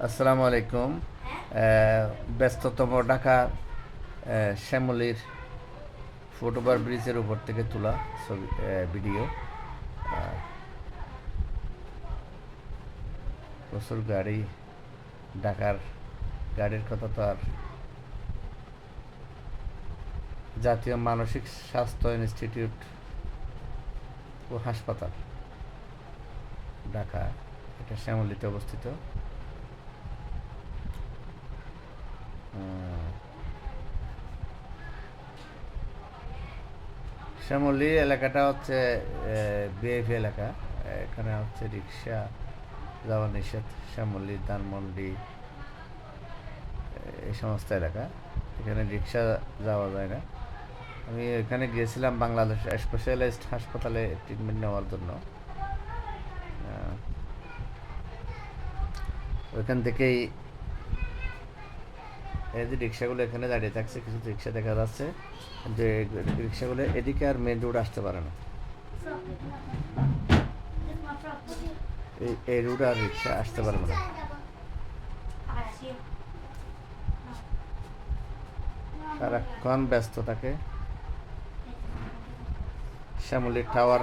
আসসালামু আলাইকুম। ব্যস্ততম ঢাকা শ্যামলীর ফুটওভার ব্রিজের উপর থেকে তোলা ছবি, ভিডিও। প্রচুর গাড়ি, ঢাকার গাড়ির কথা তো আর। জাতীয় মানসিক স্বাস্থ্য ইনস্টিটিউট ও হাসপাতাল, ঢাকা, এটা শ্যামলীতে অবস্থিত। শ্যামলী এলাকাটা হচ্ছে বিআইপি এলাকা। এখানে হচ্ছে রিক্সা যাওয়া নিষেধ। শ্যামলী, ধানমন্ডি, এই সমস্ত এলাকা, এখানে রিক্সা যাওয়া যায় না। আমি এখানে গিয়েছিলাম বাংলাদেশ স্পেশালাইজড হাসপাতালে ট্রিটমেন্ট নেওয়ার জন্য। ওইখান থেকেই এই যে রিক্সাগুলো এখানে দাঁড়িয়ে থাকছে, কিছু রিক্সা দেখা যাচ্ছে যে রিক্সাগুলো এদিকে আর মেন রোড আসতে পারে না। এই রোড আর রিক্সা আসতে পারবে না, সারাক্ষণ ব্যস্ত থাকে। শ্যামলী টাওয়ার